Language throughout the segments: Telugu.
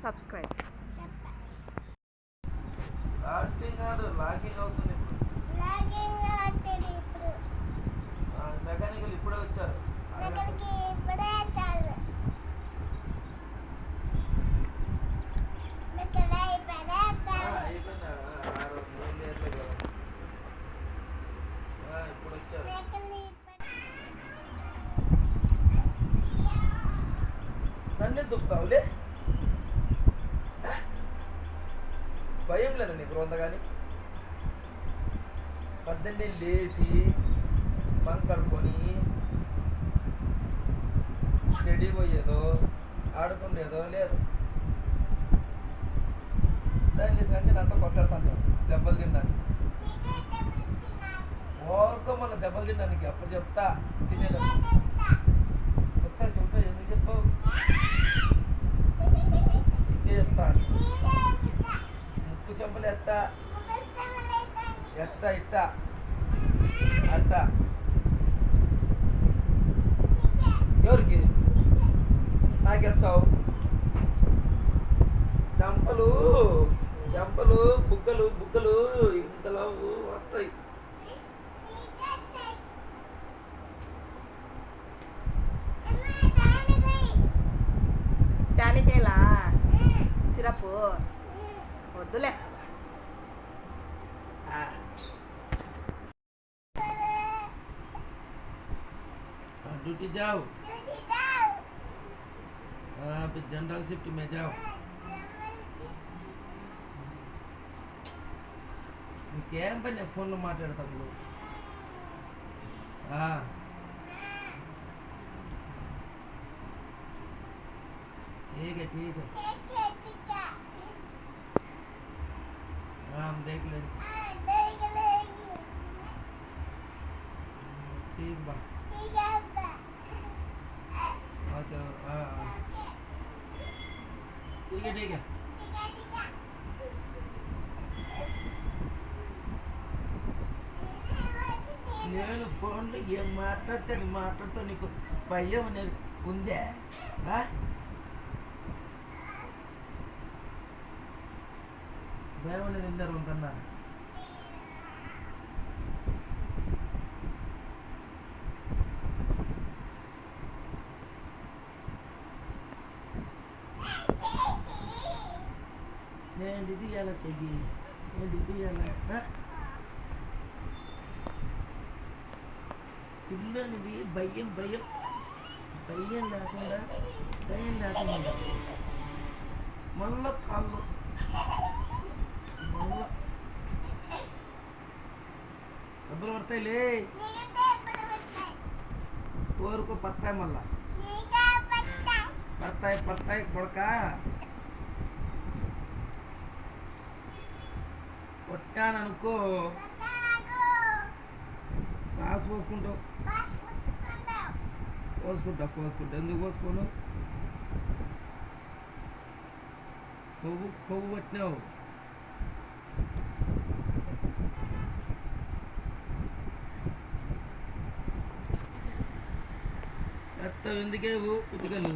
సబ్స్క్రైబ్. లాస్టింగ్ కాదు, లాగింగ్ అవుతుంది. మెకానికల్ ఇప్పుడే వచ్చారు. ఇప్పుడు వచ్చారు. నన్నే దుక్కుతావులే, భయం లేదా నీకు రొంద కానీ? పొద్దున్నే లేచి బంకడుకొని స్టడీ పోయేదో ఆడుకునేదో లేదు. దాన్ని తీసుకొచ్చి నాతో కొట్లాడుతాను, దెబ్బలు తిన్నాను. ఓరుకో మళ్ళీ దెబ్బలు తిన్నానికి అప్పుడు చెప్తా. తినేదా చెప్తా, చెప్తా. ఎందుకు చెప్పావు? ఇంకే చెప్తాను. ముక్కు చెంపలు ఎట్ట ఎట్ట ఇట్ట అట్ట. ఎవరికి? నాకెచ్చావు? చెంపలు చెంపలు బుగ్గలు బుగ్గలు ఇంతలో వస్తాయి. టానికేలా సిరప్ వద్దులే. ड्यूटी जाओ, फिर जनरल शिफ्ट में जाओ. ఇంకేం పని ఫోన్లో మాట్లాడతాము. ठीक है ठीक है, हम देख लेंगे. ठीक बा, ओके. ठीक है ठीक है. నేను ఫోన్లో ఏం మాట్లాడితే అది మాట్లాడుతూ నీకు భయం అనేది ఉందే? భయం అనేది ఉందారు ఉందన్నా? ఏంటి తీయాల సెగి? ఏంటి తీయాల? పిల్లనిది భయం భయం భయం లేకుండా మళ్ళా కాళ్ళు మళ్ళా డబ్బులు పడతాయిలే. కోరుకో పడతాయి, మళ్ళా పడతాయి కొడక. కొట్టాననుకో పాస్ పోసుకుంటావు. పోసుకుంటా. ఎందుకు పోసుకోను? కొవ్వు పట్టినావు. ఎందుకే సుతికలు?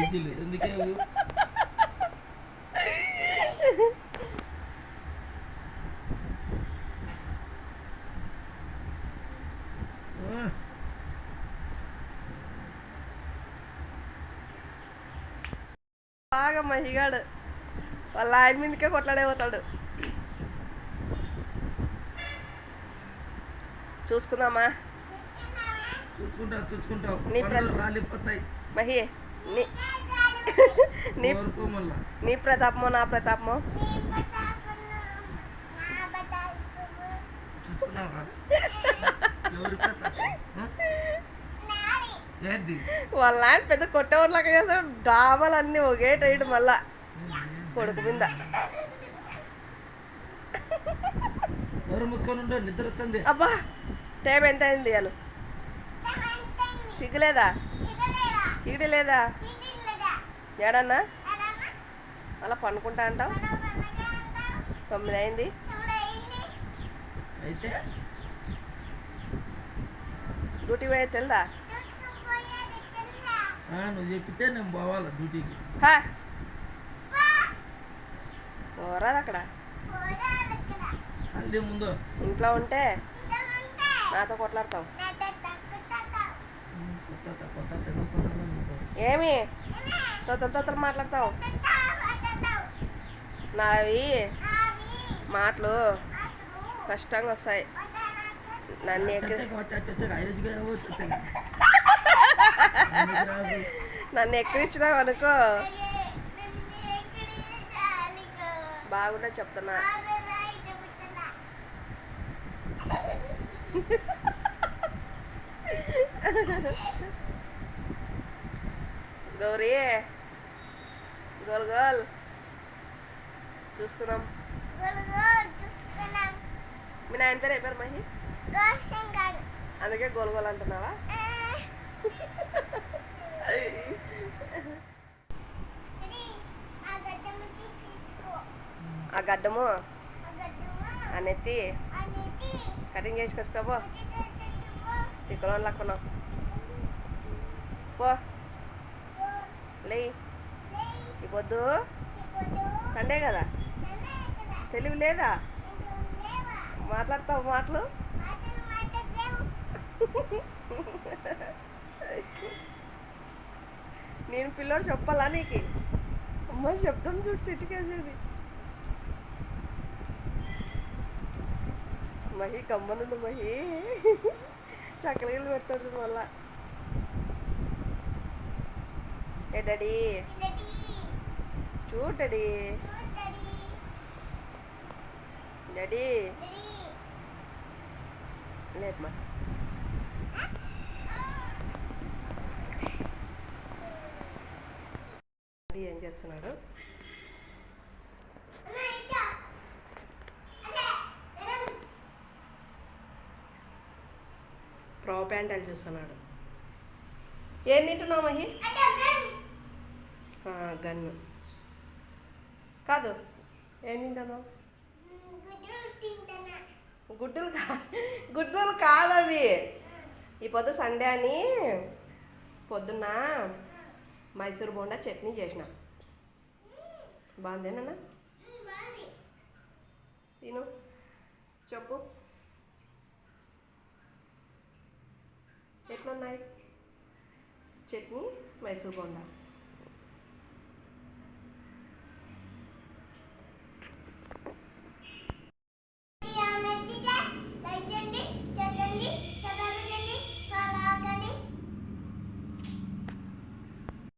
ఈజీలు ఎందుకే? బాగా మహిగాడు వాళ్ళ ఆయన మీదకే కొట్లాడేపోతాడు. చూసుకుందామా? చూసుకుంటావు. రాలిపోతాయి మహి. నీ ప్రతాపమో నా ప్రతాపమో? వాళ్ళ ఆయన పెద్ద కొట్టేవాళ్ళకి చేస్తాడు. డాబాలన్నీ ఒకే టైడ్ మళ్ళా కొడుకు మీద. నిద్ర వచ్చింది. అబ్బా టైం ఎంత అయింది? అను సిగ్గులేదా? చీకటి లేదా? ఏడన్నా అలా పండుకుంటా అంటావు 9 అయింది అయితే డ్యూటీ పోయే తెల్దా నువ్వు చెప్పితే నేను పోవాలి డ్యూటీకి. పోరాదు అక్కడ అదే ముందు ఇంట్లో ఉంటే నాతో కొట్లాడతావు. ఏమి తొత్తర మాట్లాడతావు? నావి మాటలు కష్టంగా వస్తాయి. నన్ను ఎక్కిరించినావు అనుకో బాగుంటే చెప్తున్నా. గౌరీ గోల్ గోల్ చూసుకున్నాం. మీ నాయన పేరు ఏ పేరు మహి? అందుకే గోల్ గోల్ అంటున్నావా? ఆ గడ్డము ఆ నెత్తి కటింగ్ చేసుకొచ్చుకోపో. తిక్కలో లక్కున్నావు పో. లే ఈ పొద్దు సండే కదా తెలివి లేదా? మాట్లాడతావు మాటలు. నేను పిల్లోడు చెప్పాలా నీకు? అమ్మ శబ్దం చూడు చిటికేసేది. మహి గమ్మనుండు మహి చక్కలగిళ్ళు పెడతాడు మళ్ళా. ఏ డాడీ చూడు డాడీ డాడీ లేదమ్మా. ఏం చేస్తున్నాడు? ప్రో ప్యాంట్ అని చూస్తున్నాడు. ఏం తింటున్నావు మహి? గన్ను కాదు. ఏం తింటున్నావు? గుడ్డులు కాదవి. ఈ పొద్దు సండే అని పొద్దున్న మైసూర్ బోండా చట్నీ చేసిన. బాగుందేనా? తిను చెప్పు ఎట్లున్నాయి చట్నీ మైసూర్ బోండా?